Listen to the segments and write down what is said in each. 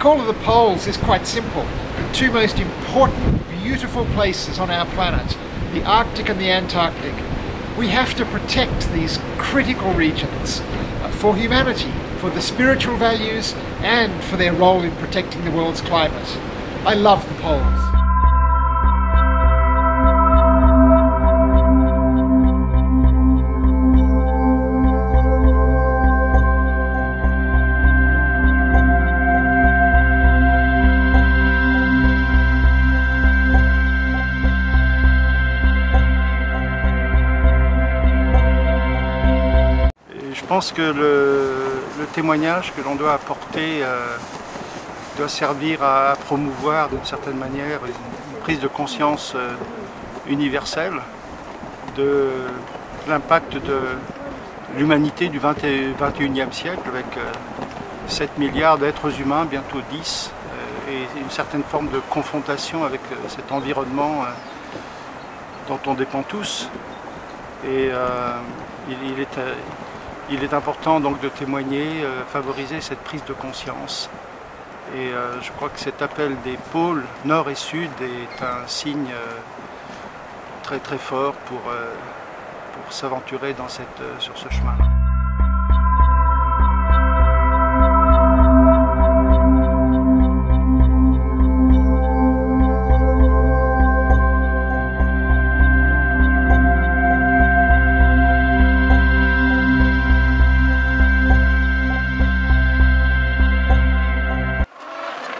call of the poles is quite simple. The two most important, beautiful places on our planet, the Arctic and the Antarctic. We have to protect these critical regions for humanity, for the spiritual values and for their role in protecting the world's climate. I love the poles. Je pense que le témoignage que l'on doit apporter doit servir à promouvoir d'une certaine manière une prise de conscience universelle de l'impact de l'humanité du 21e siècle avec 7 milliards d'êtres humains, bientôt 10, et une certaine forme de confrontation avec cet environnement dont on dépend tous. Et il est important donc de témoigner, favoriser cette prise de conscience. Et je crois que cet appel des pôles nord et sud est un signe très très fort pour s'aventurer sur ce chemin-là.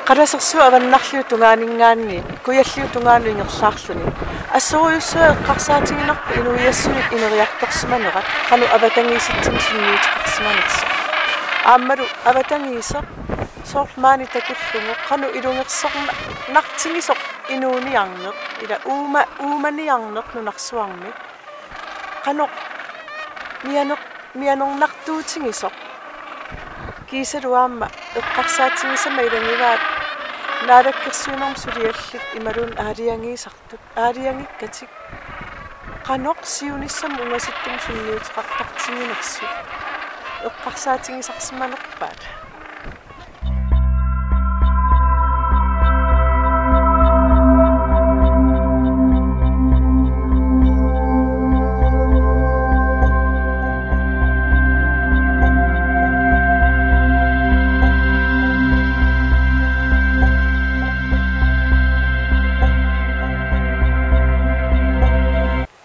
Qarasarsu avannarliu tunganingaanni kuyalliu tungaanu ingerlaarluni assoriussua eqqarsaatinginarpu inuiassunik ineriartorsimanerat qanu avatangiisitsim sunniutiqarsimanersa aammalu avatangiiser soormaani takullugu qanu ilungersornartingisoq inuuniarneq ila uumaniarneq nunarsuarmi qanu mianornartuutingisoq kiisaluaamma eqqarsaatingisama ilangivaat naalakkirsuunerm suliallit imalun aaliangikkatik qanoq siunissam ungasittum sunniutiqartartinginersu eqqarsaatingisarsimanerpaat.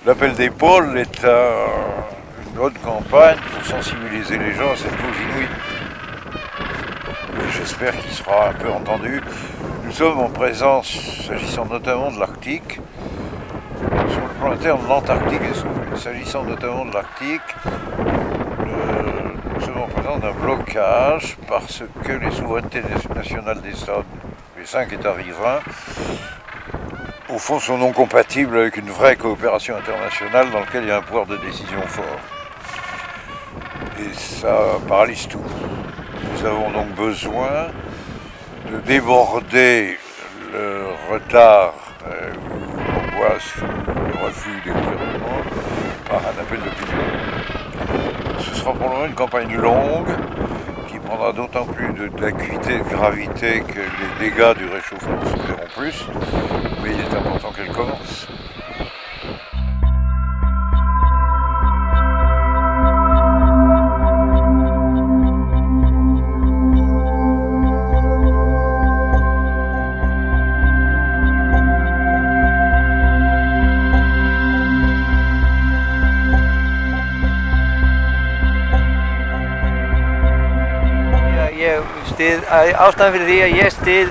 L'appel des pôles est une bonne campagne pour sensibiliser les gens à cette cause inouïe. J'espère qu'il sera un peu entendu. Nous sommes en présence, s'agissant notamment de l'Arctique, sur le plan interne de l'Antarctique, et s'agissant notamment de l'Arctique, nous sommes en présence d'un blocage parce que les souverainetés nationales des États, les 5 États riverains, au fond, sont non compatibles avec une vraie coopération internationale dans laquelle il y a un pouvoir de décision fort. Et ça paralyse tout. Nous avons donc besoin de déborder le retard ou l'angoisse, le refus des gouvernements par un appel d'opinion. Ce sera pour le moment une campagne longue qui prendra d'autant plus d'acuité et de gravité que les dégâts du réchauffement se verront plus. Mais il est important qu'elle commence. Ástæðan fyrir því að ég styð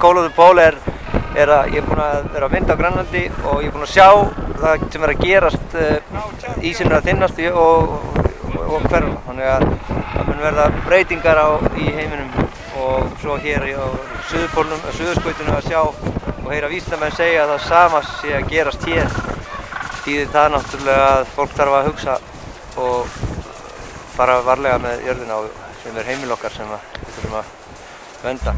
Call of the Pole er að ég er búinn að vera að mynda á Grænlandi og ég er búinn að sjá það sem er að gerast, ísinn er að þynnast og hverfa. Þannig að það mun verða breytingar í heiminum og svo hér á Suðurskautinu að sjá og heyra vísindamenn segja að það sama sé að gerast hér. Þýðir það náttúrulega að fólk þarf að hugsa og fara varlega með jörðina sem heimil okkar sem við þurfum að vernda.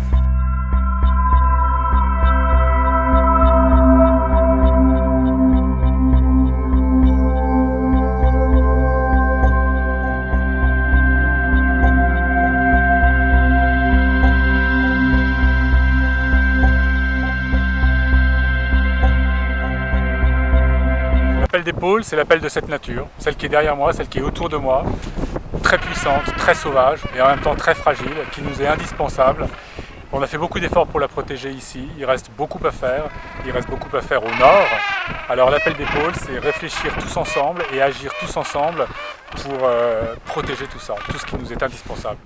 pôles, c'est l'appel de cette nature, celle qui est derrière moi, celle qui est autour de moi, très puissante, très sauvage et en même temps très fragile, qui nous est indispensable. On a fait beaucoup d'efforts pour la protéger ici, il reste beaucoup à faire, il reste beaucoup à faire au nord. Alors l'appel des pôles, c'est réfléchir tous ensemble et agir tous ensemble pour protéger tout ça, tout ce qui nous est indispensable.